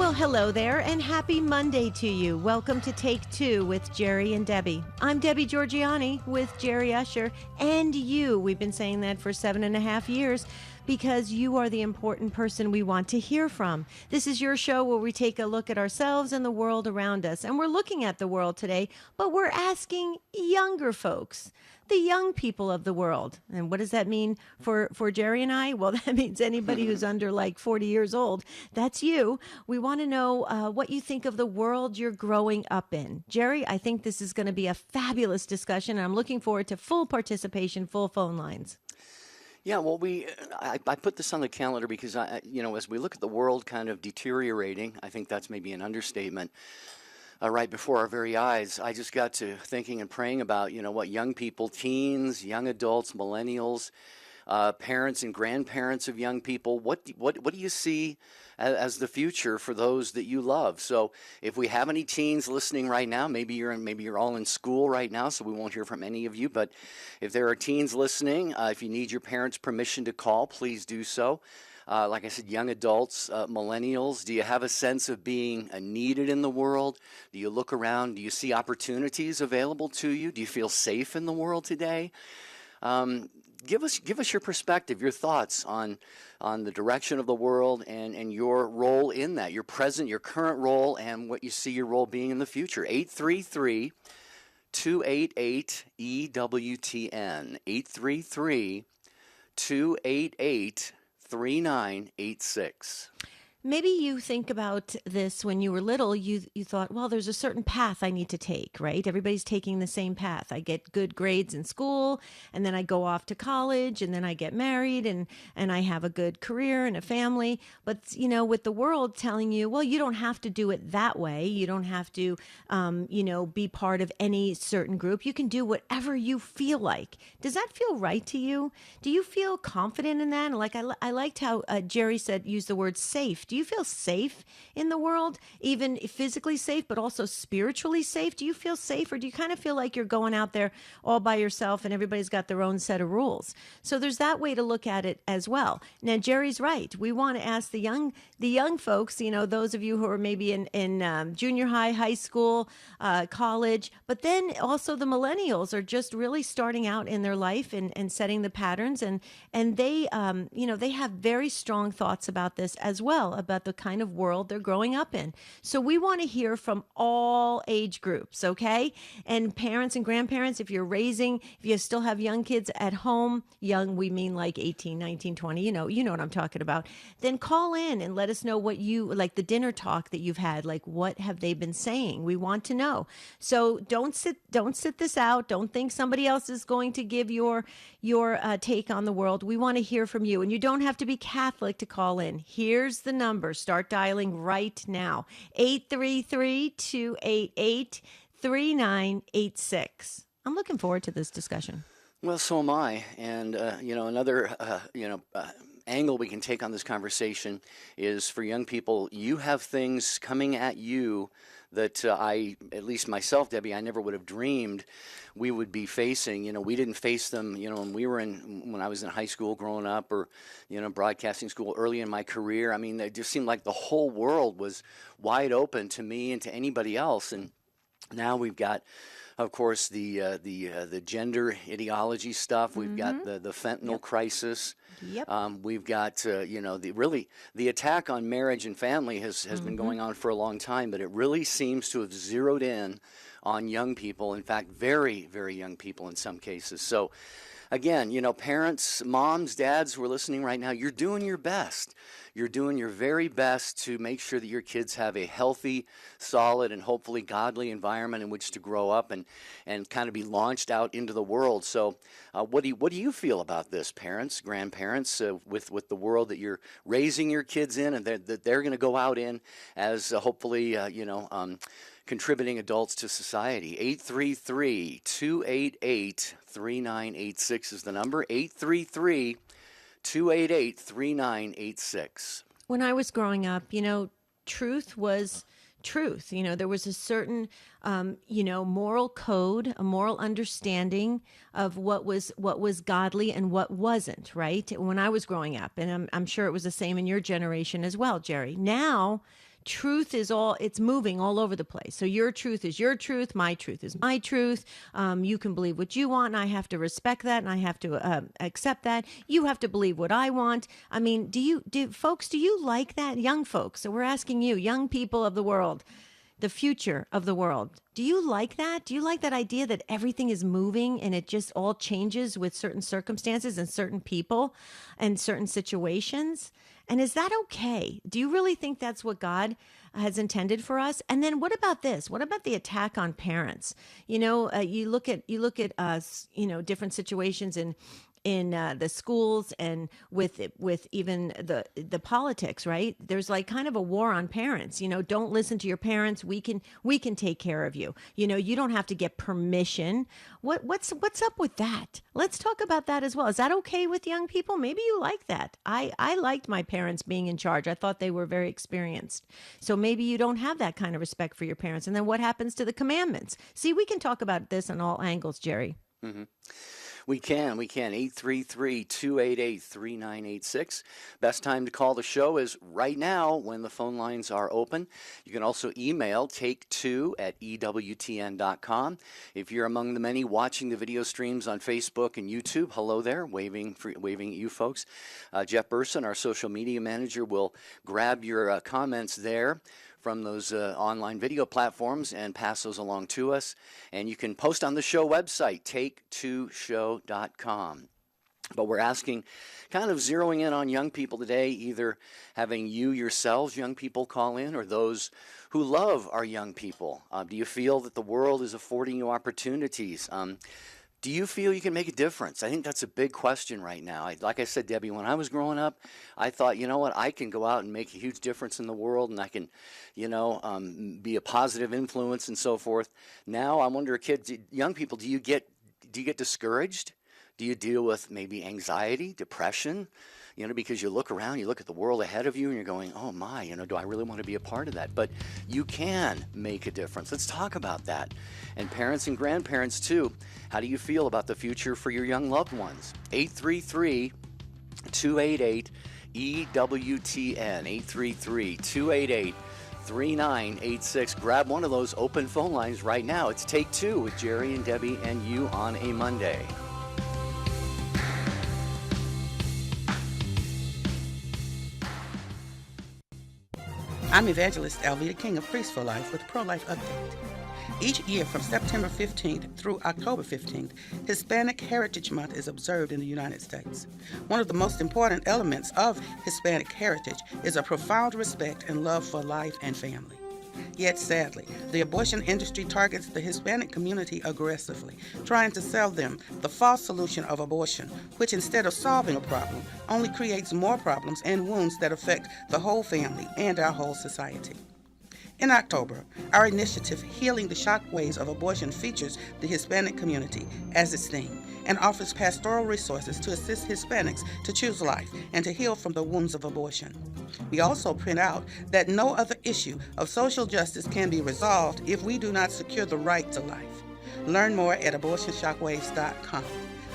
Well, hello there, and happy Monday to you. Welcome to Take Two with Jerry and Debbie. I'm Debbie Georgiani with Jerry Usher and you. We've been saying that for 7.5 years because you are the important person we want to hear from. This is your show where we take a look at ourselves and the world around us. And we're looking at the world today, but we're asking younger folks, the young people of the world. And what does that mean for Jerry and I? Well, that means anybody who's under like 40 years old. That's you. We want to know what you think of the world you're growing up in. Jerry, I think this is going to be a fabulous discussion. And I'm looking forward to full participation, full phone lines. Yeah, well, I put this on the calendar because as we look at the world kind of deteriorating, I think that's maybe an understatement. Right before our very eyes, I just got to thinking and praying about, what young people, teens, young adults, millennials, parents and grandparents of young people, what do you see as the future for those that you love? So if we have any teens listening right now, maybe you're all in school right now, so we won't hear from any of you. But if there are teens listening, if you need your parents' permission to call, please do so. Like I said, young adults, millennials, do you have a sense of being needed in the world? Do you look around? Do you see opportunities available to you? Do you feel safe in the world today? Give us your perspective, your thoughts on the direction of the world and your role in that, your current role, and what you see your role being in the future. 833-288-EWTN. 833-288-3986. Maybe you think about this when you were little, you thought, well, there's a certain path I need to take, right? Everybody's taking the same path. I get good grades in school, and then I go off to college, and then I get married, and I have a good career and a family. But, with the world telling you, well, you don't have to do it that way. You don't have to, be part of any certain group. You can do whatever you feel like. Does that feel right to you? Do you feel confident in that? Like I liked how Jerry used the word safe. Do you feel safe in the world, even physically safe, but also spiritually safe? Do you feel safe, or do you kind of feel like you're going out there all by yourself and everybody's got their own set of rules? So there's that way to look at it as well. Now, Jerry's right. We want to ask the young folks, those of you who are maybe in junior high, high school, college, but then also the millennials are just really starting out in their life and setting the patterns. And they, they have very strong thoughts about this as well, about the kind of world they're growing up in. So we want to hear from all age groups, okay? And parents and grandparents, if you still have young kids at home, young, we mean like 18, 19, 20, you know what I'm talking about, then call in and let us know what like the dinner talk that you've had, like what have they been saying? We want to know. So don't sit this out. Don't think somebody else is going to give your take on the world. We want to hear from you, and you don't have to be Catholic to call in. Here's the number. Start dialing right now. 833-288-3986. I'm looking forward to this discussion. Well, so am I. And, another, angle we can take on this conversation is for young people, you have things coming at you that at least myself, Debbie, I never would have dreamed we would be facing. We didn't face them, when I was in high school growing up, or, broadcasting school early in my career. I mean, it just seemed like the whole world was wide open to me and to anybody else. And now we've got, of course, the gender ideology stuff. We've got the fentanyl crisis. Yep. We've got the attack on marriage and family has been going on for a long time, but it really seems to have zeroed in on young people. In fact, very, very young people in some cases. So, again, parents, moms, dads who are listening right now, you're doing your best. You're doing your very best to make sure that your kids have a healthy, solid, and hopefully godly environment in which to grow up and kind of be launched out into the world. So what do you feel about this, parents, grandparents, with the world that you're raising your kids in and that they're going to go out in as hopefully, contributing adults to society? 833-288-3986 is the number. 833-288-3986. When I was growing up, truth was truth. There was a certain, moral code, a moral understanding of what was godly and what wasn't, right? When I was growing up, and I'm sure it was the same in your generation as well, Jerry. Now, truth is it's moving all over the place. So your truth is your truth, my truth is my truth. You can believe what you want, and I have to respect that, and I have to accept that. You have to believe what I want. I mean, do you like that? Young folks, so we're asking you, young people of the world, the future of the world. Do you like that? Do you like that idea that everything is moving and it just all changes with certain circumstances and certain people and certain situations? And is that okay? Do you really think that's what God has intended for us? And then what about this? What about the attack on parents? You look at different situations in the schools and with even the politics, right? There's like kind of a war on parents. Don't listen to your parents. We can take care of you. You don't have to get permission. What's up with that? Let's talk about that as well. Is that okay with young people? Maybe you like that. I liked my parents being in charge. I thought they were very experienced. So maybe you don't have that kind of respect for your parents. And then what happens to the commandments? See, we can talk about this on all angles, Jerry. Mm-hmm. We can. 833-288-3986. Best time to call the show is right now when the phone lines are open. You can also email take2@EWTN.com. If you're among the many watching the video streams on Facebook and YouTube, hello there, waving at you folks. Jeff Burson, our social media manager, will grab your comments there from those online video platforms and pass those along to us. And you can post on the show website, take2show.com. But we're asking, kind of zeroing in on young people today, either having you yourselves, young people, call in, or those who love our young people. Do you feel that the world is affording you opportunities? Do you feel you can make a difference? I think that's a big question right now. Like I said, Debbie, when I was growing up, I thought, you know what, I can go out and make a huge difference in the world, and I can, be a positive influence and so forth. Now I wonder, kids, young people, do you get discouraged? Do you deal with maybe anxiety, depression? Because you look around, you look at the world ahead of you, and you're going, oh my, do I really want to be a part of that? But you can make a difference. Let's talk about that. And parents and grandparents too. How do you feel about the future for your young loved ones? 833-288-EWTN, 833-288-3986. Grab one of those open phone lines right now. It's Take Two with Jerry and Debbie and you on a Monday. I'm Evangelist Alveda King of Priest for Life with Pro-Life Update. Each year from September 15th through October 15th, Hispanic Heritage Month is observed in the United States. One of the most important elements of Hispanic heritage is a profound respect and love for life and family. Yet sadly, the abortion industry targets the Hispanic community aggressively, trying to sell them the false solution of abortion, which instead of solving a problem, only creates more problems and wounds that affect the whole family and our whole society. In October, our initiative, Healing the Shockwaves of Abortion, features the Hispanic community as its theme and offers pastoral resources to assist Hispanics to choose life and to heal from the wounds of abortion. We also point out that no other issue of social justice can be resolved if we do not secure the right to life. Learn more at abortionshockwaves.com.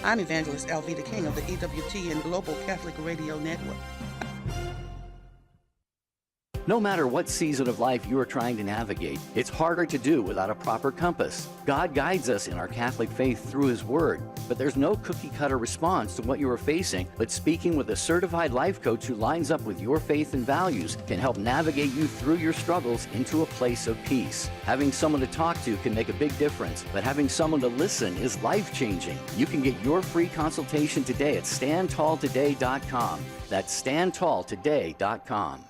I'm Evangelist Alveda King of the EWTN Global Catholic Radio Network. No matter what season of life you are trying to navigate, it's harder to do without a proper compass. God guides us in our Catholic faith through His Word, but there's no cookie-cutter response to what you are facing, but speaking with a certified life coach who lines up with your faith and values can help navigate you through your struggles into a place of peace. Having someone to talk to can make a big difference, but having someone to listen is life-changing. You can get your free consultation today at standtalltoday.com. That's standtalltoday.com.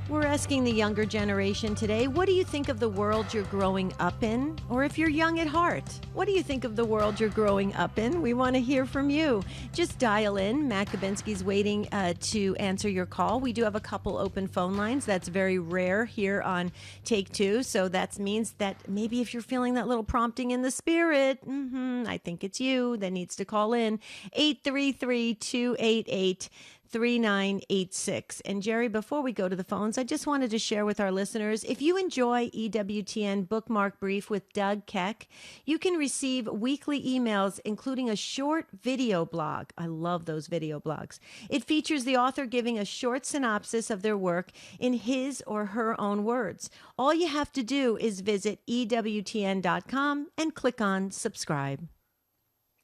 We're asking the younger generation today, what do you think of the world you're growing up in? Or if you're young at heart, what do you think of the world you're growing up in? We want to hear from you. Just dial in. Matt Kabinski's waiting to answer your call. We do have a couple open phone lines. That's very rare here on Take Two. So that means that maybe if you're feeling that little prompting in the spirit, I think it's you that needs to call in. 833-288 3986. And Jerry, before we go to the phones, I just wanted to share with our listeners, if you enjoy EWTN Bookmark Brief with Doug Keck, you can receive weekly emails, including a short video blog. I love those video blogs. It features the author giving a short synopsis of their work in his or her own words. All you have to do is visit EWTN.com and click on subscribe.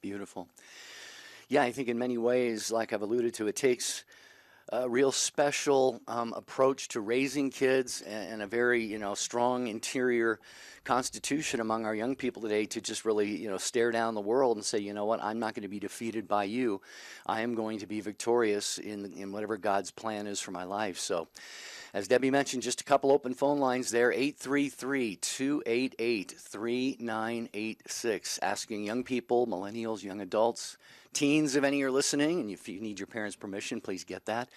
Beautiful. Yeah, I think in many ways, like I've alluded to, it takes a real special approach to raising kids and a very, strong interior constitution among our young people today to just really, stare down the world and say, you know what, I'm not going to be defeated by you. I am going to be victorious in whatever God's plan is for my life. So, as Debbie mentioned, just a couple open phone lines there, 833-288-3986, asking young people, millennials, young adults, teens, if any are listening, and if you need your parents' permission, please get that.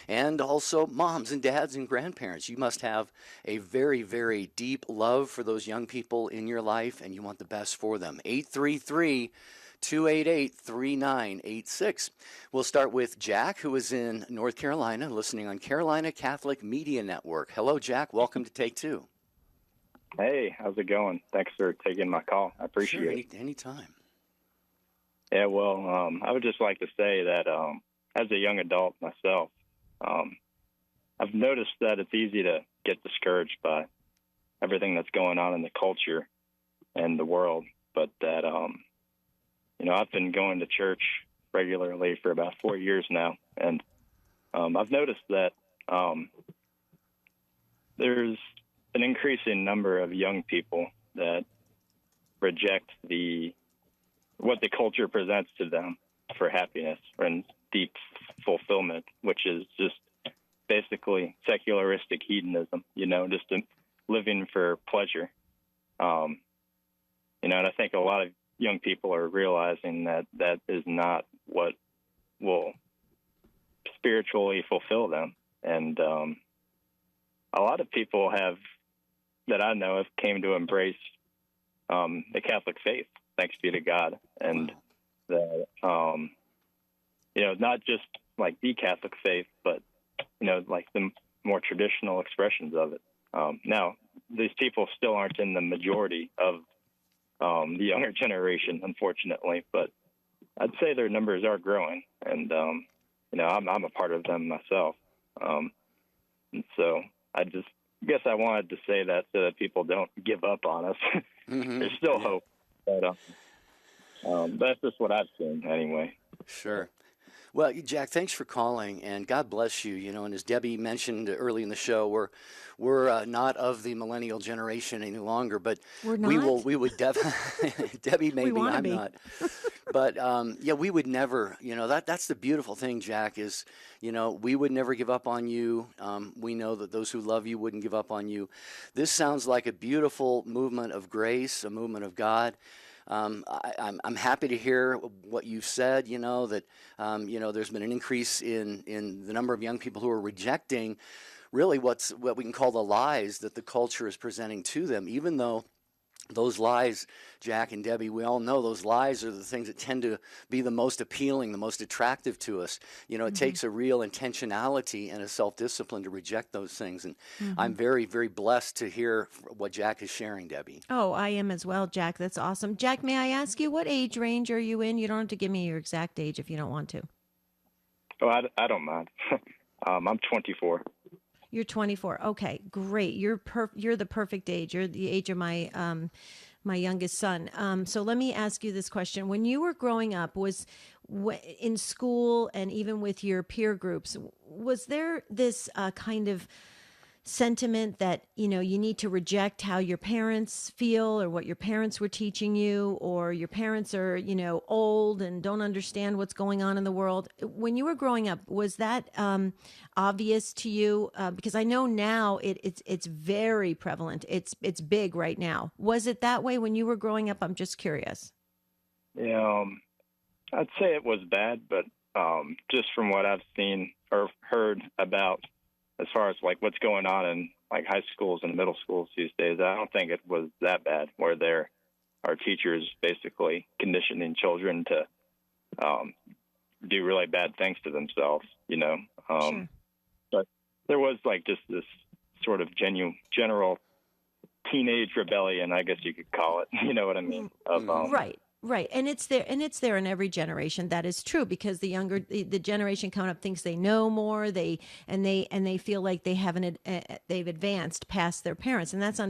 And also moms and dads and grandparents. You must have a very, very deep love for those young people in your life, and you want the best for them. 833-288-3986. We'll start with Jack, who is in North Carolina, listening on Carolina Catholic Media Network. Hello, Jack. Welcome to Take Two. Hey, how's it going? Thanks for taking my call. I appreciate it. Anytime. Yeah, well, I would just like to say that as a young adult myself, I've noticed that it's easy to get discouraged by everything that's going on in the culture and the world, but that, I've been going to church regularly for about 4 years now, and I've noticed that there's an increasing number of young people that reject what the culture presents to them for happiness and deep fulfillment, which is just basically secularistic hedonism, just living for pleasure. And I think a lot of young people are realizing that that is not what will spiritually fulfill them. And a lot of people that I know have came to embrace the Catholic faith, thanks be to God. And that, not just like the Catholic faith, but, like the more traditional expressions of it. Now, these people still aren't in the majority of the younger generation, unfortunately, but I'd say their numbers are growing, and I'm a part of them myself, and so I guess I wanted to say that so that people don't give up on us. Mm-hmm. There's still hope, but that's just what I've seen anyway. Sure. Well, Jack, thanks for calling, and God bless you. And as Debbie mentioned early in the show, we're not of the millennial generation any longer, but We're not? we would definitely. Debbie maybe, I'm be. not, but we would never. That's the beautiful thing, Jack, is we would never give up on you. We know that those who love you wouldn't give up on you. This sounds like a beautiful movement of grace, a movement of God. I'm happy to hear what you've said, that, there's been an increase in the number of young people who are rejecting really what we can call the lies that the culture is presenting to them, even though those lies, Jack and Debbie, we all know those lies are the things that tend to be the most appealing, the most attractive to us. It takes a real intentionality and a self-discipline to reject those things. And I'm very, very blessed to hear what Jack is sharing, Debbie. Oh, I am as well, Jack. That's awesome. Jack, may I ask you, what age range are you in? You don't have to give me your exact age if you don't want to. Oh, I don't mind. I'm 24. You're 24. Okay, great. You're the perfect age. You're the age of my my youngest son. So let me ask you this question: when you were growing up, in school and even with your peer groups, was there this kind of sentiment that you need to reject how your parents feel or what your parents were teaching you, or your parents are old and don't understand what's going on in the world? When you were growing up, was that obvious to you? Because I know now it's very prevalent. It's big right now. Was it that way when you were growing up? I'm just curious. Yeah, I'd say it was bad, but just from what I've seen or heard about, as far as like what's going on in like high schools and middle schools these days, I don't think it was that bad, where there are teachers basically conditioning children to do really bad things to themselves, Sure. But there was like just this sort of general teenage rebellion, I guess you could call it. You know what I mean? Right. And it's there in every generation. That is true, because the generation coming up thinks they know more, they feel like they've advanced past their parents, and that's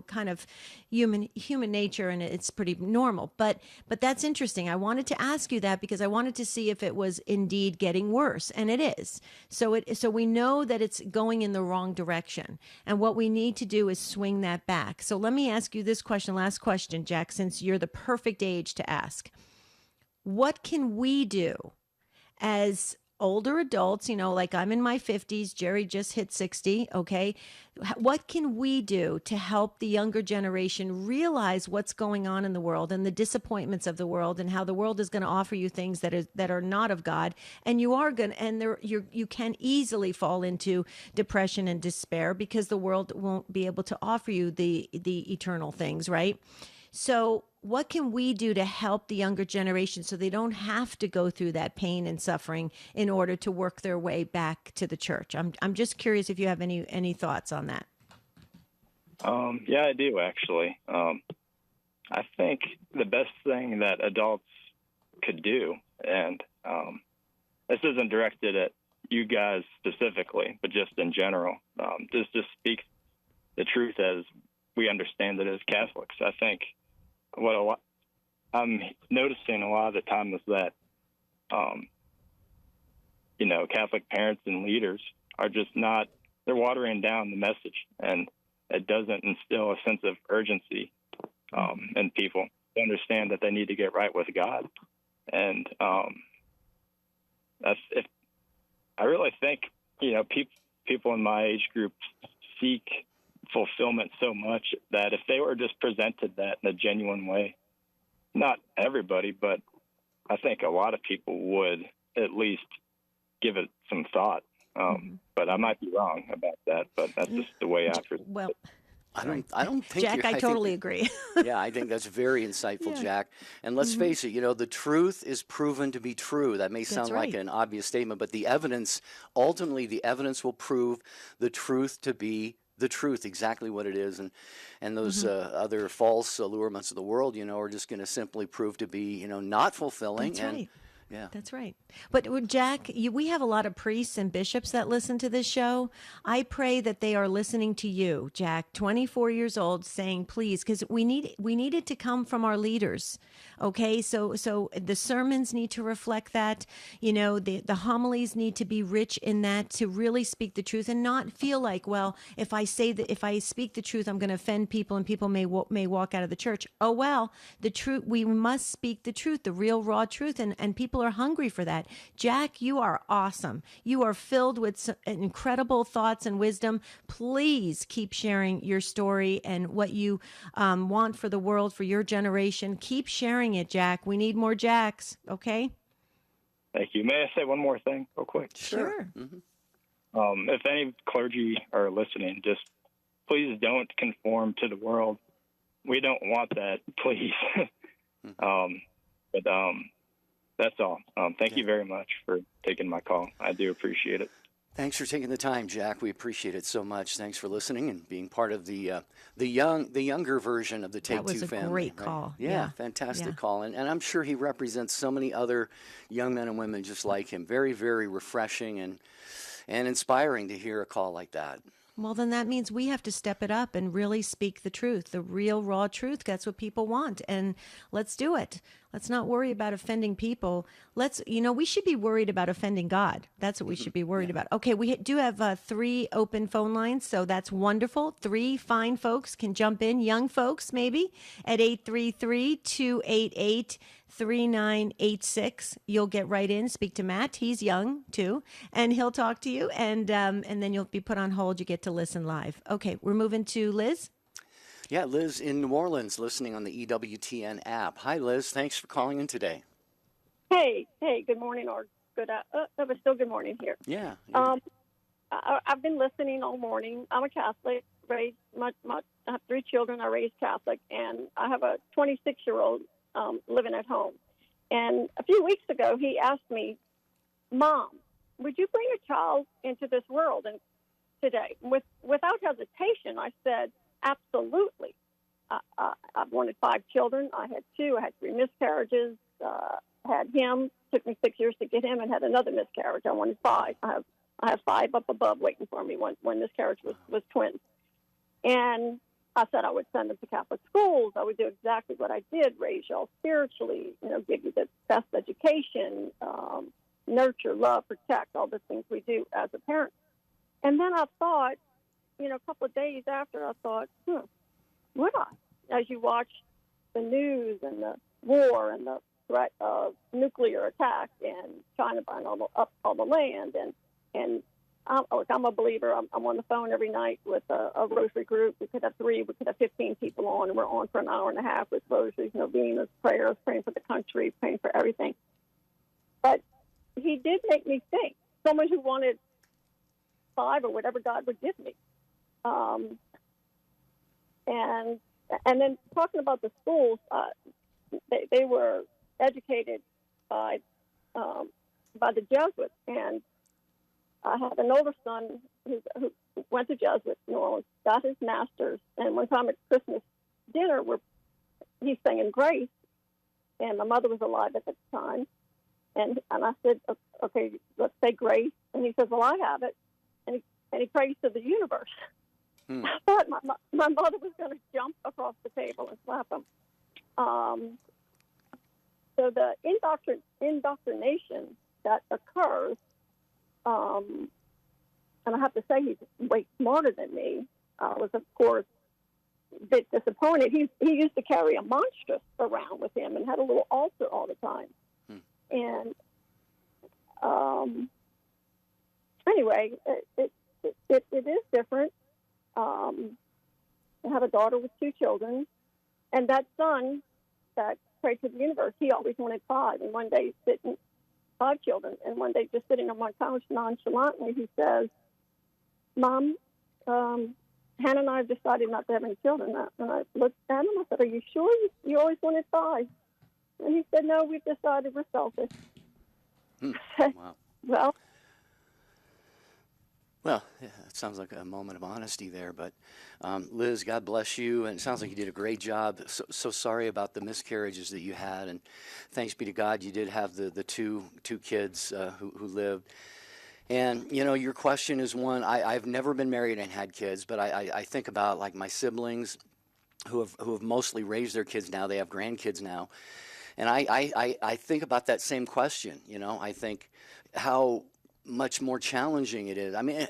kind of human nature, and it's pretty normal. But that's interesting. I wanted to ask you that because I wanted to see if it was indeed getting worse, and it is. So we know that it's going in the wrong direction, and what we need to do is swing that back. So let me ask you this question, last question, Jack, since you're the perfect age to ask. What can we do as older adults, like I'm in my 50s, Jerry just hit 60, okay? What can we do to help the younger generation realize what's going on in the world and the disappointments of the world, and how the world is going to offer you things that are not of God, and you can easily fall into depression and despair because the world won't be able to offer you the eternal things, right? So what can we do to help the younger generation so they don't have to go through that pain and suffering in order to work their way back to the church? I'm just curious if you have any thoughts on that. Yeah, I do, actually. I think the best thing that adults could do, and this isn't directed at you guys specifically, but just in general, just speak the truth as we understand it as Catholics. I think what I'm noticing a lot of the time is that, Catholic parents and leaders are just they're watering down the message, and it doesn't instill a sense of urgency in people to understand that they need to get right with God. And I really think, people in my age group seek fulfillment so much that if they were just presented that in a genuine way, not everybody, but I think a lot of people would at least give it some thought. But I might be wrong about that, but that's just the way I perceive it. I don't think Jack, I totally agree. Yeah, I think that's very insightful, Jack. And let's face it, the truth is proven to be true. That may sound like an obvious statement, but ultimately the evidence will prove the truth to be the truth, exactly what it is. And those other false allurements of the world, are just going to simply prove to be, not fulfilling. That's right. Yeah. That's right. But Jack, we have a lot of priests and bishops that listen to this show. I pray that they are listening to you, Jack, 24 years old, saying, please, because we need it to come from our leaders. Okay, so the sermons need to reflect that. The homilies need to be rich in that, to really speak the truth and not feel like, well, if I speak the truth, I'm going to offend people and people may walk out of the church. Oh well, the truth. We must speak the truth, the real raw truth, and people are hungry for that. Jack, you are awesome. You are filled with some incredible thoughts and wisdom. Please keep sharing your story and what you want for the world, for your generation. Keep sharing it, Jack. We need more Jacks, okay? Thank you. May I say one more thing real quick? Sure. If any clergy are listening, just please don't conform to the world. We don't want that, please. But that's all. Thank you very much for taking my call. I do appreciate it. Thanks for taking the time, Jack. We appreciate it so much. Thanks for listening and being part of the younger version of the Take Two family. That was a great call. Yeah, fantastic call. And I'm sure he represents so many other young men and women just like him. Very, very refreshing and inspiring to hear a call like that. Well, then that means we have to step it up and really speak the truth, the real, raw truth. That's what people want. And let's do it. Let's not worry about offending people. We should be worried about offending God. That's what we should be worried about. Okay, we do have 3 open phone lines, so that's wonderful. 3 fine folks can jump in, young folks maybe, at 833-288-3986. You'll get right in, speak to Matt. He's young too, and he'll talk to you, and then you'll be put on hold. You get to listen live. Okay, we're moving to Liz. Yeah, Liz in New Orleans, listening on the EWTN app. Hi, Liz. Thanks for calling in today. Hey, good morning, or good. It was still good morning here. Yeah. I've been listening all morning. I'm a Catholic. I have 3 children. I raised Catholic, and I have a 26-year-old living at home. And a few weeks ago, he asked me, Mom, would you bring a child into this world and today? Without hesitation, I said, absolutely. I wanted 5 children. I had 2. I had 3 miscarriages. Had him. Took me 6 years to get him, and had another miscarriage. I wanted 5. I have 5 up above waiting for me. One miscarriage was twins. And I said I would send them to Catholic schools. I would do exactly what I did: raise y'all spiritually. Give you the best education, nurture, love, protect, all the things we do as a parent. And then I thought, a couple of days after, I thought, would I? As you watch the news and the war and the threat of nuclear attack and China buying all the land, and I'm a believer. I'm on the phone every night with a rosary group. We could have 3, we could have 15 people on, and we're on for an hour and a half with rosaries, novenas, prayers, praying for the country, praying for everything. But he did make me think. Someone who wanted 5 or whatever God would give me. And then talking about the schools, they were educated by the Jesuits, and I had an older son who went to Jesuits in New Orleans, got his master's, and one time at Christmas dinner, he's singing Grace, and my mother was alive at the time, and I said, okay, let's say Grace, and he says, well, I have it, and he prays to the universe. I thought my mother was going to jump across the table and slap him. So the indoctrination that occurs, and I have to say he's way smarter than me, was, of course, a bit disappointed. He used to carry a monstrous around with him and had a little altar all the time. And anyway, it is different. I have a daughter with 2 children, and that son that prayed to the universe, he always wanted 5. And one day, 5 children, and one day just sitting on my couch nonchalantly, he says, Mom, Hannah and I have decided not to have any children. And I looked at him, I said, are you sure you always wanted 5? And he said, no, we've decided we're selfish. Wow. Well, yeah, it sounds like a moment of honesty there. But Liz, God bless you, and it sounds like you did a great job. So sorry about the miscarriages that you had, and thanks be to God you did have the two kids who lived. And your question is one. I've never been married and had kids, but I think about like my siblings who have mostly raised their kids now. They have grandkids now, and I think about that same question. I think how much more challenging it is. I mean,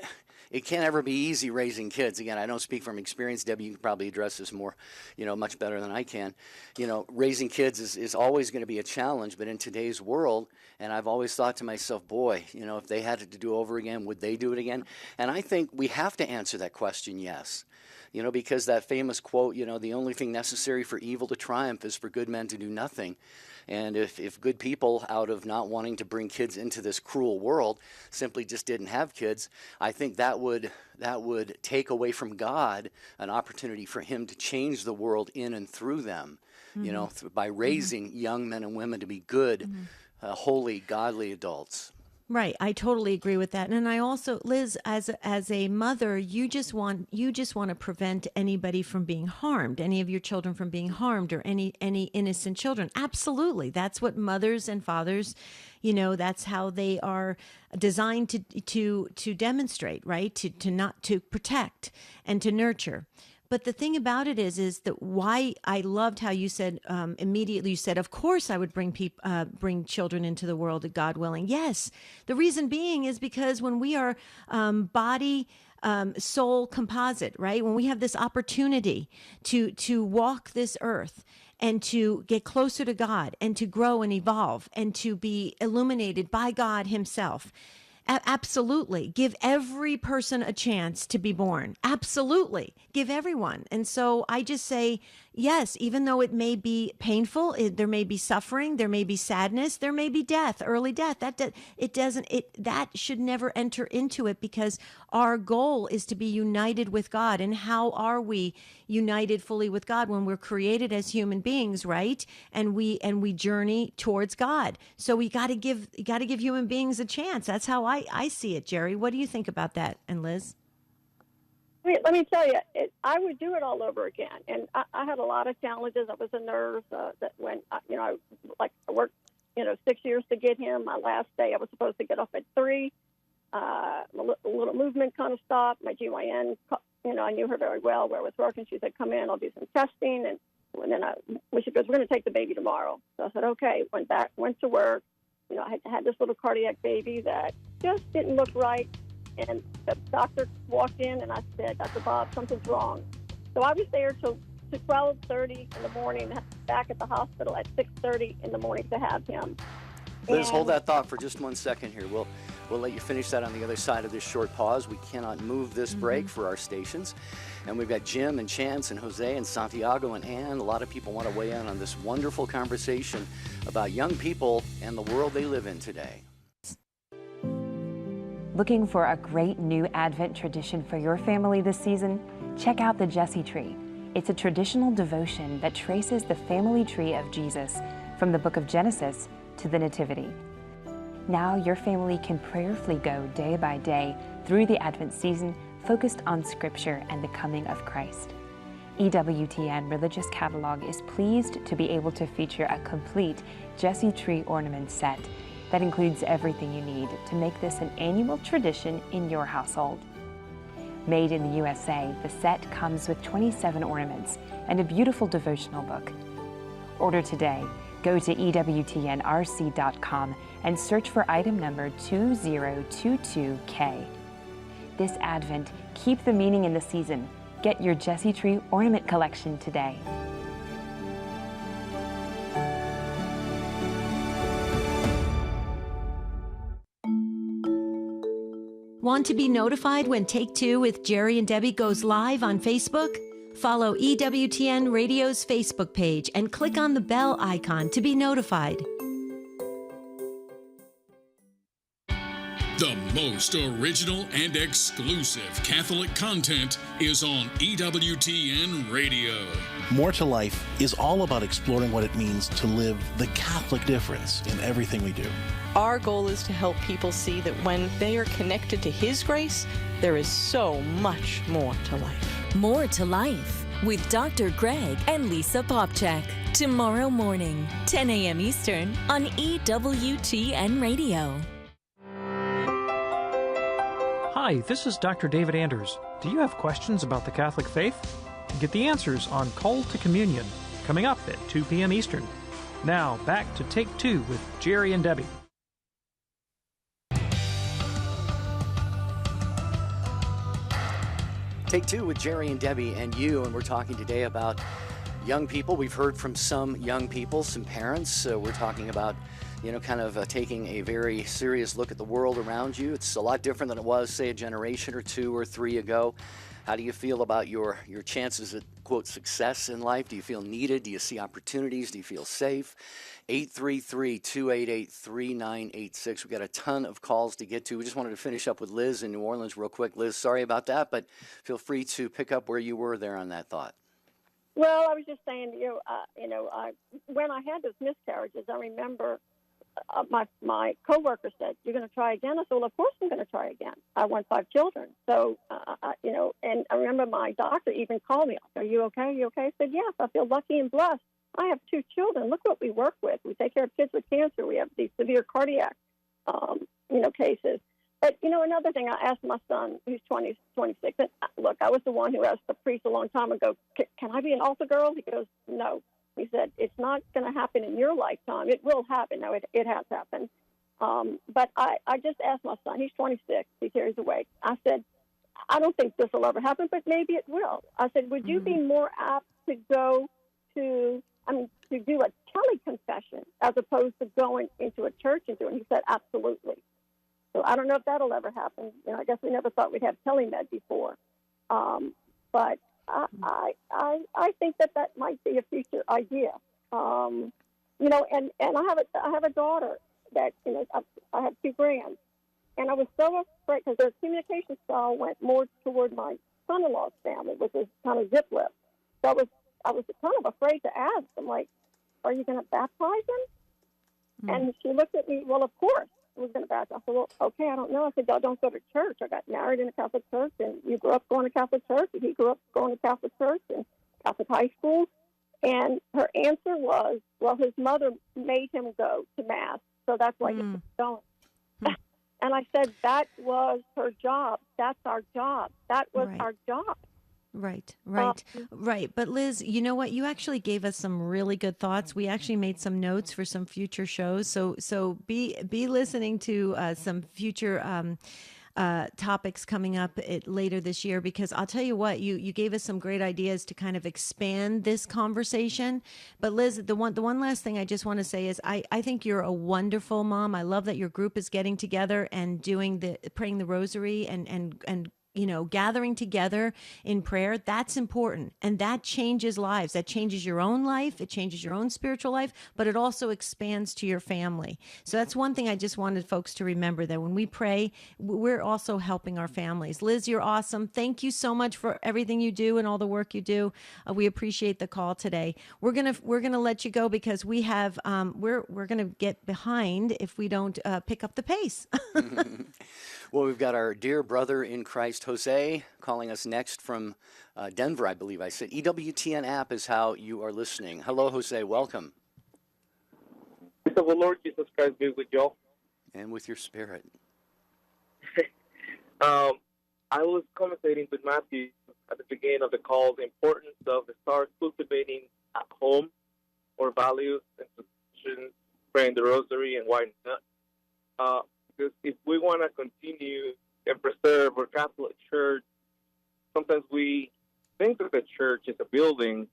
it can't ever be easy raising kids. Again, I don't speak from experience. Debbie, you can probably address this more, much better than I can. Raising kids is always going to be a challenge, but in today's world, and I've always thought to myself, boy, if they had it to do over again, would they do it again? And I think we have to answer that question, yes. Because that famous quote, the only thing necessary for evil to triumph is for good men to do nothing. And if good people, out of not wanting to bring kids into this cruel world, simply just didn't have kids, I think that would take away from God an opportunity for him to change the world in and through them, by raising young men and women to be good, holy, godly adults. Right. I totally agree with that. And I also, Liz, as a mother, you just want to prevent anybody from being harmed, any of your children from being harmed, or any innocent children. Absolutely. That's what mothers and fathers, that's how they are designed to demonstrate, right? To protect and to nurture. But the thing about it is that why I loved how you said immediately, you said, of course I would bring children into the world, God willing. Yes. The reason being is because when we are body, soul composite, right? When we have this opportunity to walk this earth and to get closer to God and to grow and evolve and to be illuminated by God himself. Absolutely. Give every person a chance to be born. Absolutely. Give everyone. And so I just say, yes, even though it may be painful, there may be suffering, there may be sadness, there may be death, early death. That should never enter into it, because our goal is to be united with God. And how are we united fully with God? When we're created as human beings, right? And we journey towards God. So we got to give human beings a chance. That's how I see it. Jerry, what do you think about that? And Liz? Let me tell you, I would do it all over again. And I had a lot of challenges. I was a nurse that when, I worked, 6 years to get him. My last day, I was supposed to get off at 3. A little movement kind of stopped. My GYN, I knew her very well where I was working. She said, come in, I'll do some testing. And then she goes, we're going to take the baby tomorrow. So I said, okay, went to work. I had this little cardiac baby that just didn't look right. And the doctor walked in, and I said, Dr. Bob, something's wrong. So I was there till 12:30 in the morning, back at the hospital at 6:30 in the morning to have him. Liz, hold that thought for just 1 second here. We'll let you finish that on the other side of this short pause. We cannot move this break for our stations. And we've got Jim and Chance and Jose and Santiago and Ann. A lot of people want to weigh in on this wonderful conversation about young people and the world they live in today. Looking for a great new Advent tradition for your family this season? Check out the Jesse Tree. It's a traditional devotion that traces the family tree of Jesus from the book of Genesis to the Nativity. Now your family can prayerfully go day by day through the Advent season, focused on Scripture and the coming of Christ. EWTN Religious Catalog is pleased to be able to feature a complete Jesse Tree ornament set that includes everything you need to make this an annual tradition in your household. Made in the USA, the set comes with 27 ornaments and a beautiful devotional book. Order today. Go to EWTNRC.com and search for item number 2022K. This Advent, keep the meaning in the season. Get your Jesse Tree ornament collection today. Want to be notified when Take Two with Jerry and Debbie goes live on Facebook? Follow EWTN Radio's Facebook page and click on the bell icon to be notified. The most original and exclusive Catholic content is on EWTN Radio. More to Life is all about exploring what it means to live the Catholic difference in everything we do. Our goal is to help people see that when they are connected to His grace, there is so much more to life. More to Life with Dr. Greg and Lisa Popchak. Tomorrow morning, 10 a.m. Eastern on EWTN Radio. Hi, this is Dr. David Anders. Do you have questions about the Catholic faith? Get the answers on Call to Communion, coming up at 2 p.m. Eastern. Now, back to Take Two with Jerry and Debbie. Take Two with Jerry and Debbie and you, and we're talking today about young people. We've heard from some young people, some parents. We're talking about, taking a very serious look at the world around you. It's a lot different than it was, say, a generation or 2 or 3 ago. How do you feel about your chances at, quote, success in life? Do you feel needed? Do you see opportunities? Do you feel safe? 833-288-3986. We've got a ton of calls to get to. We just wanted to finish up with Liz in New Orleans real quick. Liz, sorry about that, but feel free to pick up where you were there on that thought. Well, I was just saying, when I had those miscarriages, I remember my coworker said, "You're going to try again?" I said, "Well, of course I'm going to try again. I want 5 children." So, and I remember my doctor even called me. "Are you okay? Are you okay?" I said, "Yes, I feel lucky and blessed. I have 2 children. Look what we work with. We take care of kids with cancer. We have these severe cardiac, cases." But, another thing, I asked my son, who's 26, and look, I was the one who asked the priest a long time ago, "Can I be an altar girl?" He goes, "No." He said, "It's not going to happen in your lifetime. It will happen." Now, it has happened. But I just asked my son, he's 26, he carries away. I said, "I don't think this will ever happen, but maybe it will." I said, "Would you be more apt to go to do a teleconfession as opposed to going into a church and doing it?" He said, "Absolutely." So I don't know if that'll ever happen. I guess we never thought we'd have telemed before. But I think that might be a future idea. You know, and I have a daughter that, you know, I have 2 grands, and I was so afraid because their communication style went more toward my son-in-law's family, which is kind of zip lip. So I was kind of afraid to ask them, like, "Are you going to baptize him?" And she looked at me. Well, of course, I was going to baptize. I said, "Well, okay, I don't know." I said, "Y'all don't go to church. I got married in a Catholic church, and you grew up going to Catholic church, and he grew up going to Catholic church and Catholic high school." And her answer was, well, his mother made him go to Mass, so that's why he's going. And I said, that was her job. That's our job. That was our job. Right. But Liz, you know what? You actually gave us some really good thoughts. We actually made some notes for some future shows. So be listening to some future topics coming up later this year, because I'll tell you what, you gave us some great ideas to kind of expand this conversation. But Liz, the one last thing I just want to say is I think you're a wonderful mom. I love that your group is getting together and praying the rosary and you know, gathering together in prayer. That's important. And that changes lives. That changes your own life. It changes your own spiritual life, but it also expands to your family. So that's one thing I just wanted folks to remember, that when we pray, we're also helping our families. Liz, you're awesome. Thank you so much for everything you do and all the work you do. We appreciate the call today. We're going to let you go because we have, we're going to get behind if we don't pick up the pace. Well, we've got our dear brother in Christ, Jose, calling us next from Denver, I believe I said. EWTN app is how you are listening. Hello, Jose. Welcome. Peace of the Lord Jesus Christ be with y'all. And with your spirit. I was commentating with Matthew at the beginning of the call, the importance of the start cultivating at home or values and traditions, praying the rosary and why not. Because if we want to continue and preserve our Catholic Church, sometimes we think that the church is a building,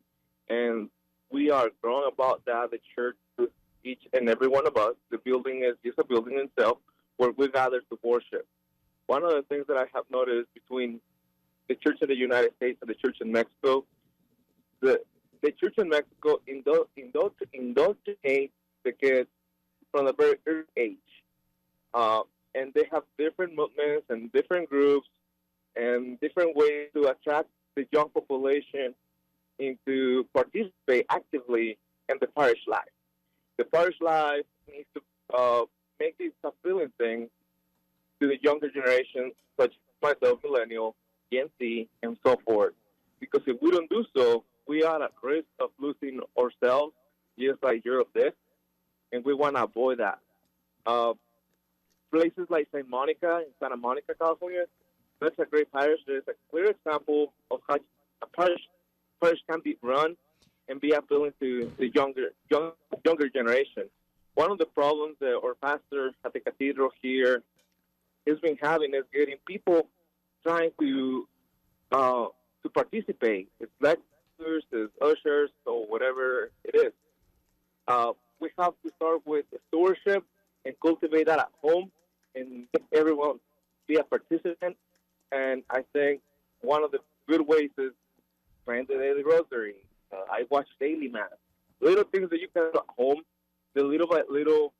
and we are wrong about that. The church is each and every one of us. The building is just a building in itself where we gather to worship. One of the things that I have noticed between the church in the United States and the church in Mexico, the church in Mexico indoctrinates the kids from a very early age. And they have different movements and different groups and different ways to attract the young population into participate actively in the parish life. The parish life needs to make this appealing thing to the younger generations, such as myself, millennial, Gen Z, and so forth. Because if we don't do so, we are at risk of losing ourselves, just like Europe did, and we want to avoid that. Places like St. Monica in Santa Monica, California, that's a great parish. There's a clear example of how a parish can be run and be appealing to the younger generation. One of the problems that our pastor at the cathedral here has been having is getting people trying to participate. It's lectures, it's ushers, or whatever it is. We have to start with stewardship and cultivate that at home and make everyone be a participant. And I think one of the good ways is praying the daily rosary. I watch daily mass. Little things that you can do at home, the little by little,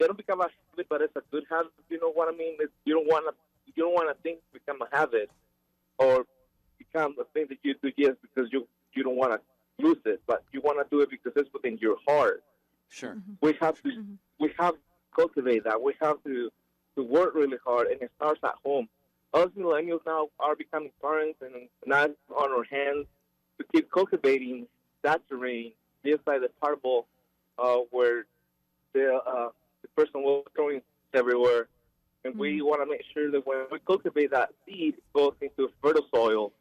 they don't become a habit, but it's a good habit. You know what I mean? You don't want to think become a habit or become a thing that you do just because you don't want to lose it, but you want to do it because it's within your heart. Sure. We have to cultivate that. We have to work really hard, and it starts at home. Us millennials now are becoming parents, and not on our hands to keep cultivating that terrain, just like the parable where the person was throwing everywhere. And we want to make sure that when we cultivate that seed, it goes into fertile soil.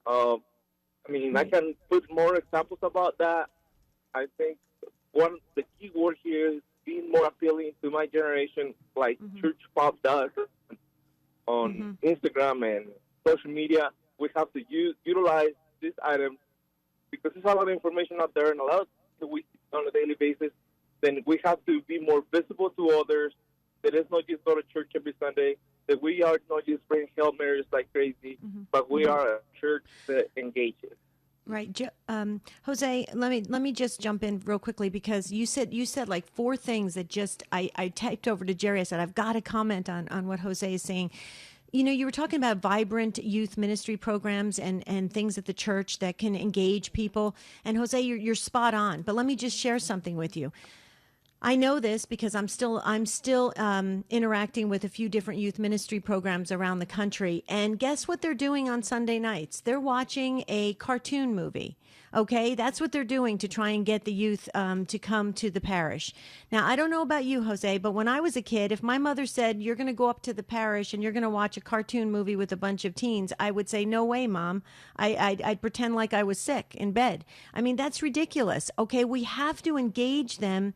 I can put more examples about that. I think the key word here is being more appealing to my generation, like Church Pop does on Instagram and social media. We have to utilize this item because there's a lot of information out there and a lot of things that we see on a daily basis. Then we have to be more visible to others. That is not just go to church every Sunday. that we are not just bringing Hail Marys like crazy, but we are a church that engages. Right, Jose. Let me just jump in real quickly because you said like four things that just I typed over to Jerry. I said I've got to comment on what Jose is saying. You know, you were talking about vibrant youth ministry programs and things at the church that can engage people. And Jose, you're spot on. But let me just share something with you. I know this because I'm still interacting with a few different youth ministry programs around the country. And guess what they're doing on Sunday nights? They're watching a cartoon movie. Okay, that's what they're doing to try and get the youth to come to the parish. Now, I don't know about you, Jose, but when I was a kid, if my mother said, you're going to go up to the parish and you're going to watch a cartoon movie with a bunch of teens, I would say, no way, Mom. I'd pretend like I was sick in bed. I mean, that's ridiculous. Okay, we have to engage them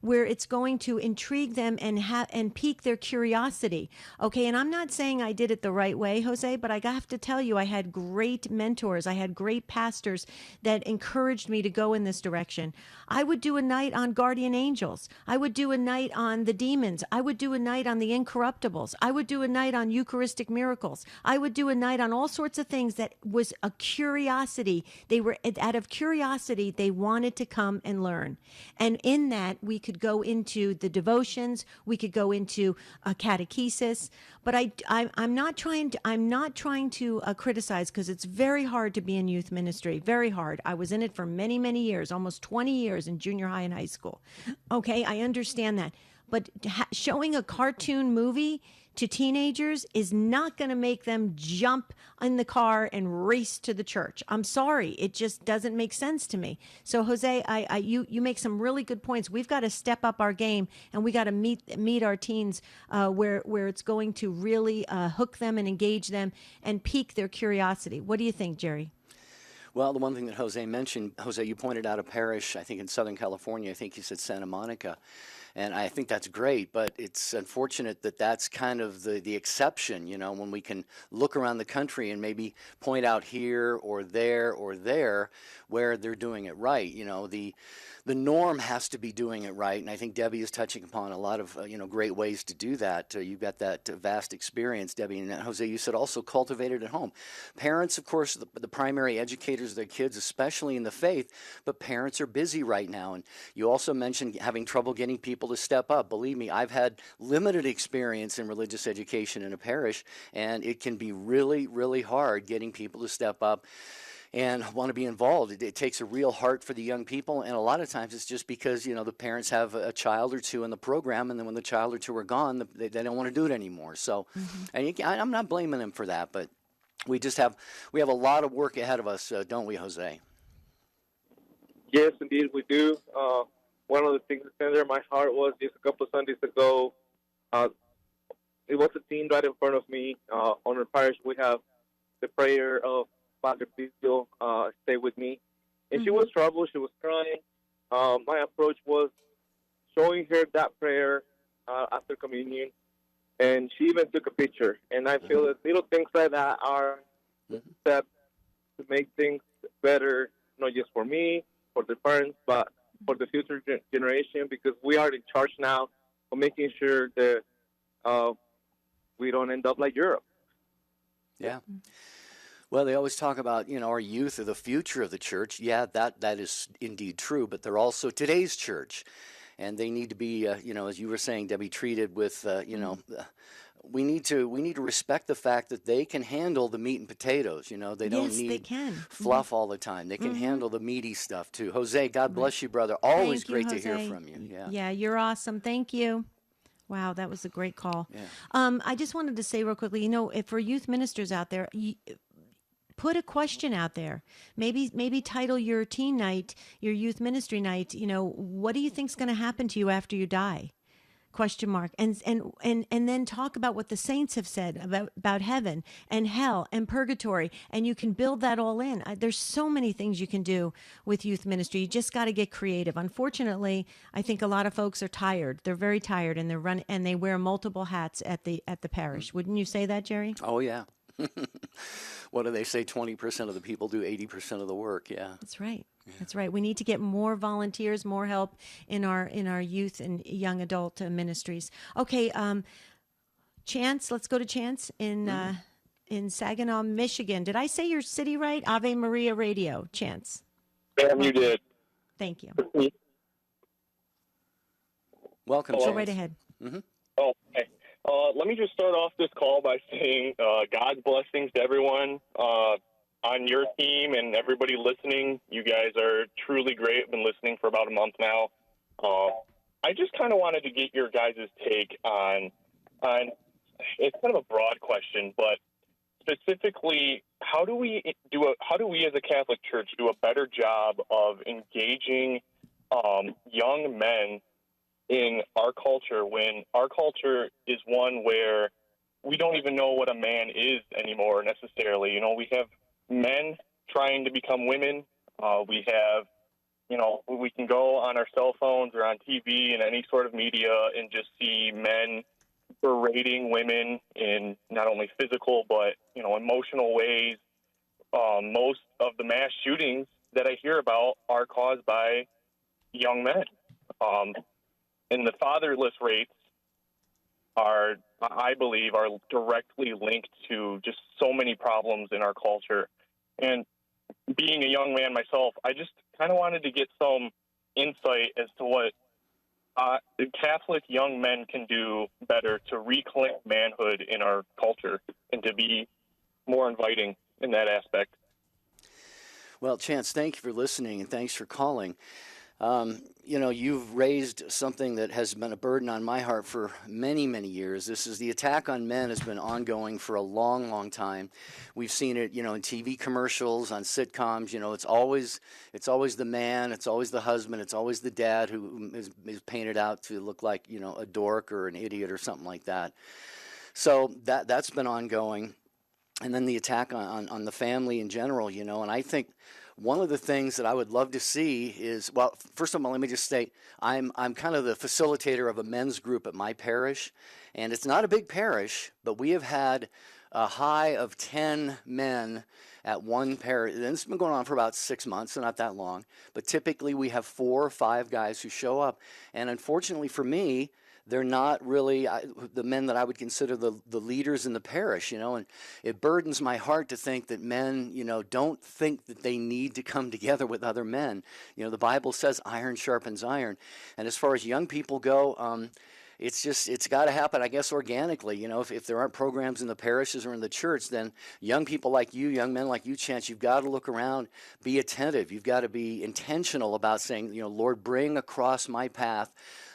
where it's going to intrigue them and pique their curiosity. Okay, and I'm not saying I did it the right way, Jose, but I have to tell you, I had great mentors. I had great pastors that encouraged me to go in this direction. I would do a night on guardian angels. I would do a night on the demons. I would do a night on the incorruptibles. I would do a night on Eucharistic miracles. I would do a night on all sorts of things that was a curiosity. They were out of curiosity, they wanted to come and learn. And in that, we could go into the devotions, we could go into a catechesis, but I'm not trying to criticize, because it's very hard to be in youth ministry, very hard. I was in it for many, many years, almost 20 years in junior high and high school. Okay, I understand that. But showing a cartoon movie to teenagers is not going to make them jump in the car and race to the church. I'm sorry. It just doesn't make sense to me. So, Jose, you make some really good points. We've got to step up our game, and we got to meet our teens where it's going to really hook them and engage them and pique their curiosity. What do you think, Jerry? Well, the one thing that Jose mentioned, Jose, you pointed out a parish, I think in Southern California, I think you said Santa Monica. And I think that's great, but it's unfortunate that that's kind of the exception, you know, when we can look around the country and maybe point out here or there where they're doing it right. You know, the norm has to be doing it right, and I think Debbie is touching upon a lot of great ways to do that. You've got that vast experience, Debbie, and Jose, you said also cultivated at home. Parents, of course, the primary educators of their kids, especially in the faith, but parents are busy right now, and you also mentioned having trouble getting people to step up. Believe me, I've had limited experience in religious education in a parish, and it can be really, really hard getting people to step up and want to be involved. It takes a real heart for the young people, and a lot of times it's just because, you know, the parents have a child or two in the program, and then when the child or two are gone, they don't want to do it anymore. So, and I'm not blaming them for that, but we have a lot of work ahead of us, don't we, Jose? Yes, indeed, we do. One of the things that center my heart was just a couple of Sundays ago. It was a teen right in front of me. On our parish, we have the prayer of Father Bill, stay with me. And she was troubled. She was crying. My approach was showing her that prayer after communion, and she even took a picture. And I feel that little things like that are steps to make things better, not just for me, for the parents, but for the future generation, because we are in charge now of making sure that we don't end up like Europe. Yeah. Well, they always talk about, you know, our youth are the future of the church. Yeah, that is indeed true, but they're also today's church. And they need to be, you know, as you were saying, Debbie, treated with, we need to respect the fact that they can handle the meat and potatoes. You know, they don't need fluff all the time. They can handle the meaty stuff too. Jose, God bless you, brother. Always great to hear from you. Yeah, you're awesome. Thank you. Wow, that was a great call. Yeah. I just wanted to say real quickly, you know, if for youth ministers out there, put a question out there. Maybe title your teen night, your youth ministry night, you know, what do you think's going to happen to you after you die? Question mark. And then talk about what the saints have said about heaven and hell and purgatory, and you can build that all in. There's so many things you can do with youth ministry. You just got to get creative. Unfortunately, I think a lot of folks are tired. They're very tired, and they wear multiple hats at the parish. Wouldn't you say that, Jerry? Oh yeah. What do they say? 20% of the people do 80% of the work. Yeah, that's right. Yeah. That's right. We need to get more volunteers, more help in our youth and young adult ministries. Okay, Chance, let's go to Chance in Saginaw, Michigan. Did I say your city right? Ave Maria Radio, Chance. Ma'am, you did. Thank you. Welcome, Go Chance. right ahead. Oh, okay. Let me just start off this call by saying God's blessings to everyone on your team and everybody listening. You guys are truly great. I've been listening for about a month now. I just kind of wanted to get your guys' take on it's kind of a broad question, but specifically, how do we as a Catholic Church do a better job of engaging young men in our culture when our culture is one where we don't even know what a man is anymore necessarily? You know, we have men trying to become women. We have, you know, we can go on our cell phones or on TV and any sort of media and just see men berating women in not only physical but, you know, emotional ways. Most of the mass shootings that I hear about are caused by young men. And the fatherless rates are, I believe, are directly linked to just so many problems in our culture. And being a young man myself, I just kind of wanted to get some insight as to what Catholic young men can do better to reclaim manhood in our culture and to be more inviting in that aspect. Well, Chance, thank you for listening and thanks for calling. You know, you've raised something that has been a burden on my heart for many, many years. This is the attack on men has been ongoing for a long, long time. We've seen it, you know, in TV commercials, on sitcoms. You know, it's always the man, it's always the husband, it's always the dad who is painted out to look like, you know, a dork or an idiot or something like that. So that's been ongoing. And then the attack on the family in general, you know, and I think one of the things that I would love to see is, well, first of all, let me just state, I'm kind of the facilitator of a men's group at my parish, and it's not a big parish, but we have had a high of 10 men at one parish. And it's been going on for about 6 months, so not that long, but typically we have 4 or 5 guys who show up, and unfortunately for me, they're not really the men that I would consider the leaders in the parish, you know, and it burdens my heart to think that men, you know, don't think that they need to come together with other men. You know, the Bible says iron sharpens iron. And as far as young people go, it's got to happen, I guess, organically. You know, if there aren't programs in the parishes or in the church, then young people like you, young men like you, Chance, you've got to look around, be attentive. You've got to be intentional about saying, you know, Lord, bring across my path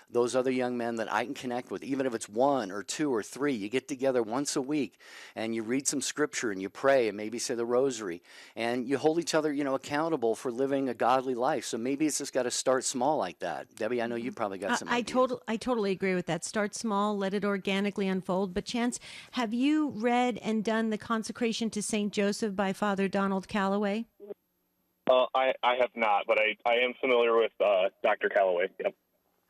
those other young men that I can connect with, even if it's 1 or 2 or 3. You get together once a week and you read some scripture and you pray and maybe say the rosary and you hold each other, you know, accountable for living a godly life. So maybe it's just got to start small like that. Debbie, I know you probably got some ideas. I totally agree with that. Start small, let it organically unfold. But Chance, have you read and done the Consecration to St. Joseph by Father Donald Calloway? I have not, but I am familiar with Dr. Calloway. Yep.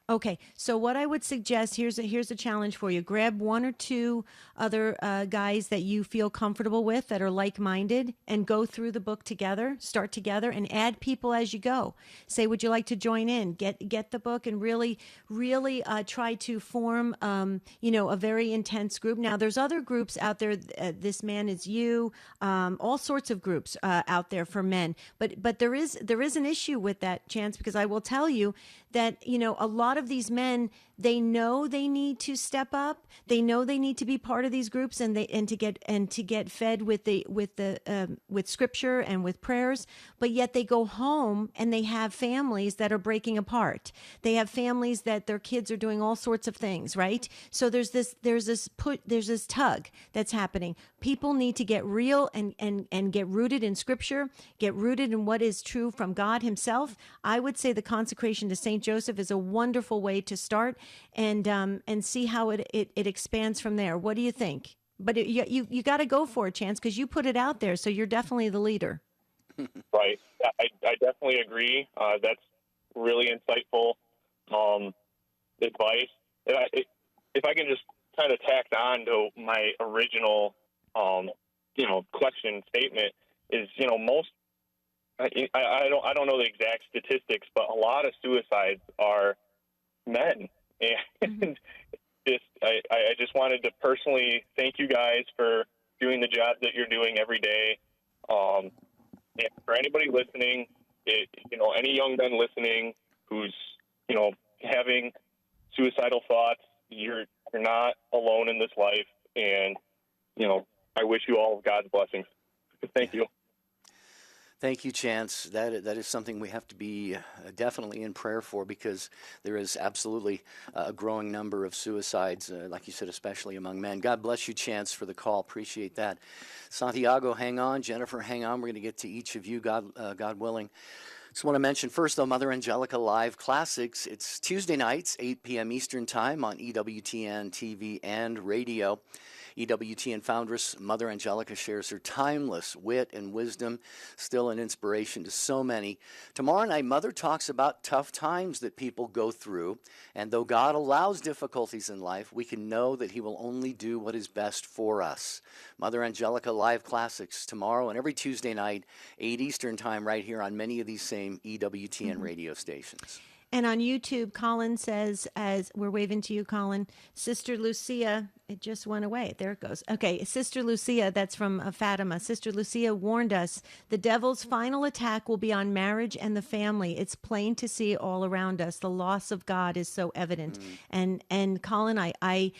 Okay, so what I would suggest, here's a challenge for you. Grab 1 or 2 other guys that you feel comfortable with that are like-minded and go through the book together, start together, and add people as you go. Say, would you like to join in? Get the book and really try to form, you know, a very intense group. Now, there's other groups out there, This Man Is You, all sorts of groups out there for men. But there is an issue with that, Chance, because I will tell you that, you know, a lot of these men, they know they need to step up. They know they need to be part of these groups and to get fed with scripture and with prayers. But yet they go home and they have families that are breaking apart. They have families that their kids are doing all sorts of things, right? So there's this tug that's happening. People need to get real and get rooted in scripture, get rooted in what is true from God himself. I would say the Consecration to St. Joseph is a wonderful way to start and see how it expands from there. What do you think? But you got to go for it, Chance, because you put it out there, so you're definitely the leader. Right. I definitely agree. That's really insightful advice. If I can just kind of tack on to my original, question statement is, most. I don't know the exact statistics, but a lot of suicides are men, and I just wanted to personally thank you guys for doing the job that you're doing every day. And for anybody listening, any young men listening who's, having suicidal thoughts, you're not alone in this life. And, I wish you all God's blessings. Thank you. Thank you, Chance. That is something we have to be definitely in prayer for, because there is absolutely a growing number of suicides, like you said, especially among men. God bless you, Chance, for the call. Appreciate that. Santiago, hang on. Jennifer, hang on. We're going to get to each of you, God willing. Just want to mention first, though, Mother Angelica Live Classics. It's Tuesday nights, 8 p.m. Eastern Time on EWTN TV and radio. EWTN foundress Mother Angelica shares her timeless wit and wisdom, still an inspiration to so many. Tomorrow night, Mother talks about tough times that people go through, and though God allows difficulties in life, we can know that He will only do what is best for us. Mother Angelica Live Classics tomorrow and every Tuesday night, 8 Eastern Time, right here on many of these same EWTN radio stations. And on YouTube, Colin says, as we're waving to you, Colin, Sister Lucia, it just went away. There it goes. Okay, Sister Lucia, that's from Fatima. Sister Lucia warned us, the devil's final attack will be on marriage and the family. It's plain to see all around us. The loss of God is so evident. And Colin, I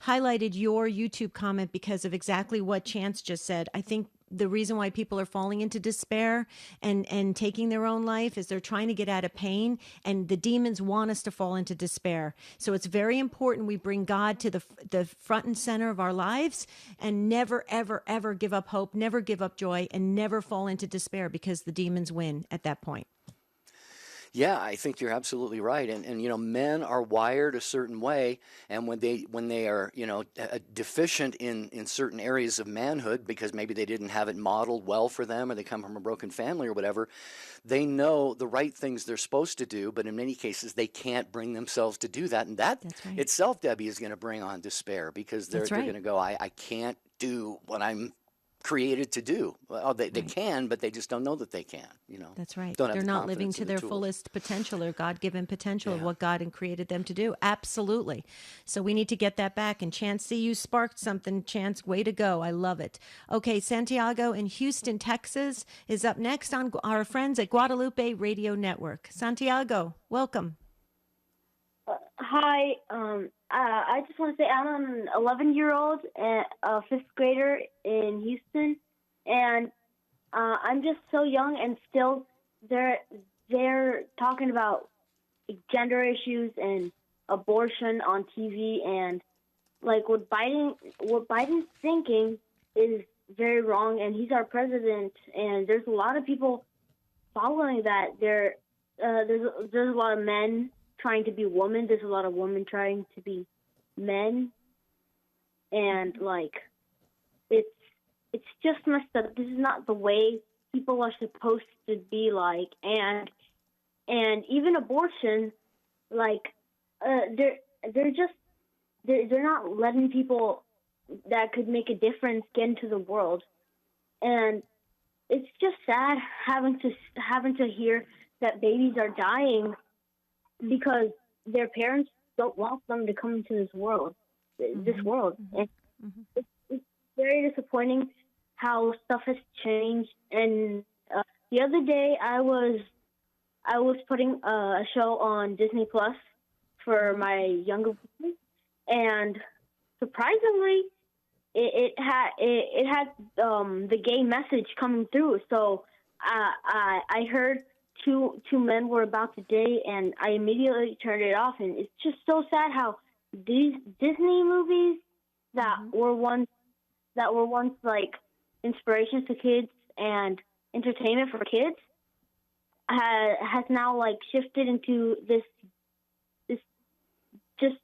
highlighted your YouTube comment because of exactly what Chance just said. I think the reason why people are falling into despair and taking their own life is they're trying to get out of pain, and the demons want us to fall into despair. So it's very important we bring God to the front and center of our lives, and never, ever, ever give up hope, never give up joy, and never fall into despair, because the demons win at that point. Yeah, I think you're absolutely right. And men are wired a certain way, and when they are, deficient in certain areas of manhood, because maybe they didn't have it modeled well for them, or they come from a broken family or whatever, they know the right things they're supposed to do, but in many cases they can't bring themselves to do that. And that itself, Debbie, is going to bring on despair, because they're going to go, I can't do what I'm created to do. Well, they can, but they just don't know that they can. That's right. They're not living to their fullest potential, or God-given potential of what God created them to do. Absolutely. So we need to get that back. And Chance, see, you sparked something. Chance, way to go. I love it. Okay, Santiago in Houston, Texas is up next on our friends at Guadalupe Radio Network. Santiago, welcome. Hi. I just want to say I'm an 11-year-old and a fifth grader in Houston, and I'm just so young, and still they're talking about gender issues and abortion on TV, and like what Biden's thinking is very wrong, and he's our president, and there's a lot of people following that. There's a lot of men trying to be women. There's a lot of women trying to be men, and it's just messed up. This is not the way people are supposed to be like, and even abortion, they're not letting people that could make a difference get into the world, and it's just sad having to hear that babies are dying because their parents don't want them to come into this world. And it's very disappointing how stuff has changed. And the other day, I was putting a show on Disney Plus for my younger boys, and surprisingly, it had the gay message coming through. So I heard two men were about to date, and I immediately turned it off. And it's just so sad how these Disney movies that were once like inspirations to kids and entertainment for kids has now like shifted into this just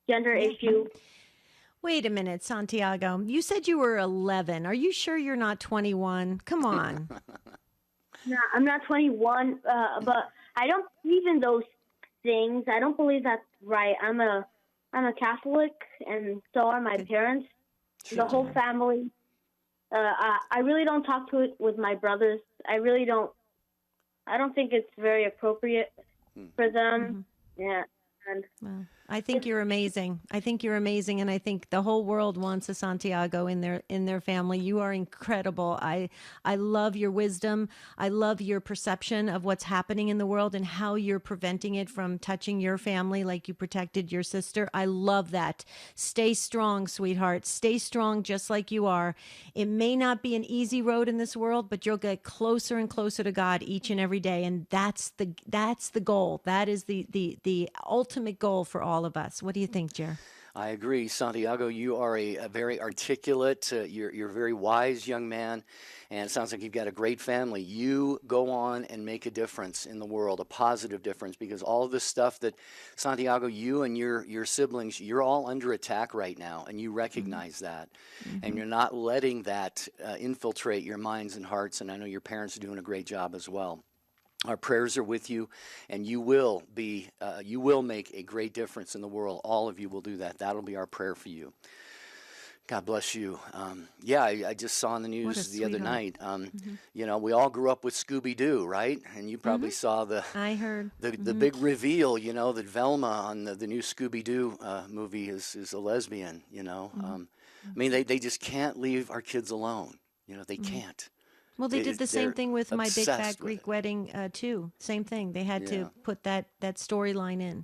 gender issue. Wait a minute, Santiago. You said you were 11. Are you sure you're not 21? Come on. No, I'm not 21, but I don't believe in those things. I don't believe that's right. I'm a Catholic, and so are my parents, the whole family. I really don't talk to it with my brothers. I don't think it's very appropriate for them. Yeah. And well, I think you're amazing. I think you're amazing, and I think the whole world wants a Santiago in their family. You are incredible. I love your wisdom. I love your perception of what's happening in the world and how you're preventing it from touching your family like you protected your sister. I love that. Stay strong, sweetheart. Stay strong just like you are. It may not be an easy road in this world, but you'll get closer and closer to God each and every day, and that's the goal. That is the ultimate goal for all of us. What do you think, Jer? I agree. Santiago, you are a very articulate, you're a very wise young man, and it sounds like you've got a great family. You go on and make a difference in the world, a positive difference, because all of this stuff that, Santiago, you and your siblings, you're all under attack right now, and you recognize that. And you're not letting that infiltrate your minds and hearts, and I know your parents are doing a great job as well. Our prayers are with you, and you will make a great difference in the world. All of you will do that. That'll be our prayer for you. God bless you. I just saw in the news the other night. You know, we all grew up with Scooby-Doo, right? And you probably saw I heard the big reveal. You know, that Velma on the new Scooby-Doo movie is a lesbian. You know, I mean, they just can't leave our kids alone. You know, they can't. Well, they did the same thing with My Big Fat Greek Wedding, too. Same thing. They had to put that storyline in.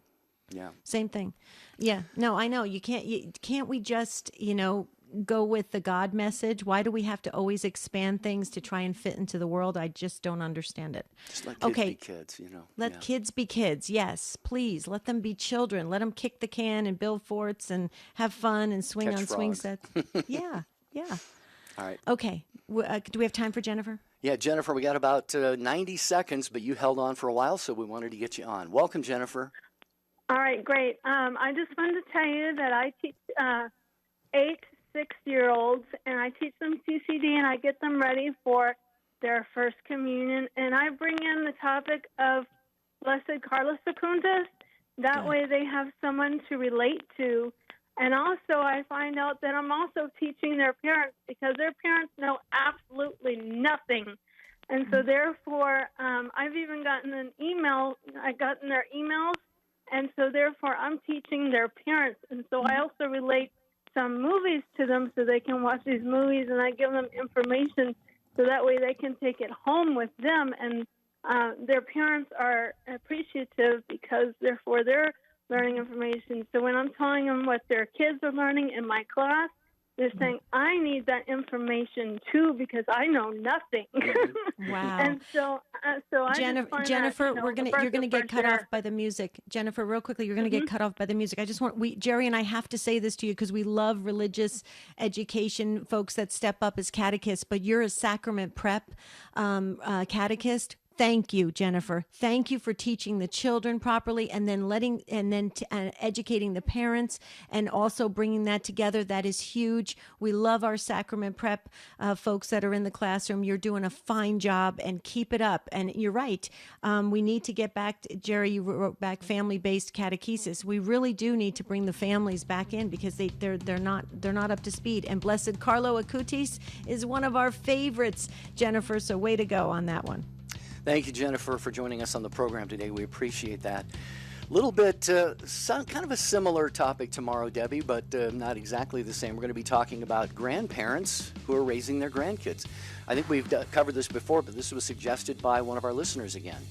Yeah. Same thing. Yeah. No, I know. Can't we just, go with the God message? Why do we have to always expand things to try and fit into the world? I just don't understand it. Just let kids be kids, Let kids be kids. Yes, please. Let them be children. Let them kick the can and build forts and have fun and swing on swing sets. Yeah. All right. Okay. Do we have time for Jennifer? Yeah, Jennifer, we got about 90 seconds, but you held on for a while, so we wanted to get you on. Welcome, Jennifer. All right, great. I just wanted to tell you that I teach 8 6-year-olds, and I teach them CCD, and I get them ready for their first communion, and I bring in the topic of Blessed Carlos Acutis. That way they have someone to relate to. And also, I find out that I'm also teaching their parents because their parents know absolutely nothing. And so, therefore, I've even gotten an email. I've gotten their emails. And so, therefore, I'm teaching their parents. And so I also relate some movies to them so they can watch these movies. And I give them information so that way they can take it home with them. And their parents are appreciative because, therefore, they're learning information. So when I'm telling them what their kids are learning in my class, they're saying, I need that information too because I know nothing. Wow. And so I Jennifer, you're gonna get cut off by the music. Jennifer, real quickly, you're gonna get cut off by the music. I just want Jerry and I have to say this to you because we love religious education folks that step up as catechists, but you're a sacrament prep catechist. Thank you, Jennifer. Thank you for teaching the children properly and then educating the parents and also bringing that together. That is huge. We love our sacrament prep folks that are in the classroom. You're doing a fine job and keep it up. And you're right. We need to get back, Jerry, you wrote back family-based catechesis. We really do need to bring the families back in because they're not up to speed. And Blessed Carlo Acutis is one of our favorites, Jennifer. So way to go on that one. Thank you, Jennifer, for joining us on the program today. We appreciate that. A little bit, kind of a similar topic tomorrow, Debbie, but not exactly the same. We're going to be talking about grandparents who are raising their grandkids. I think we've covered this before, but this was suggested by one of our listeners again.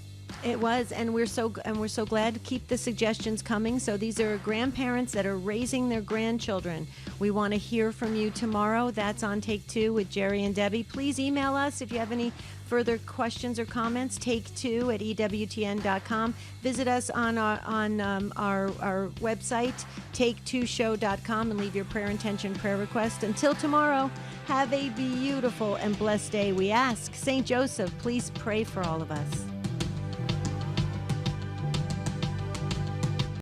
It was, and we're so glad. Keep the suggestions coming. So these are grandparents that are raising their grandchildren. We want to hear from you tomorrow. That's on Take Two with Jerry and Debbie. Please email us if you have any further questions or comments. Take2@EWTN.com. Visit us on our website, take2show.com, and leave your prayer intention, prayer request. Until tomorrow, have a beautiful and blessed day. We ask St. Joseph, please pray for all of us.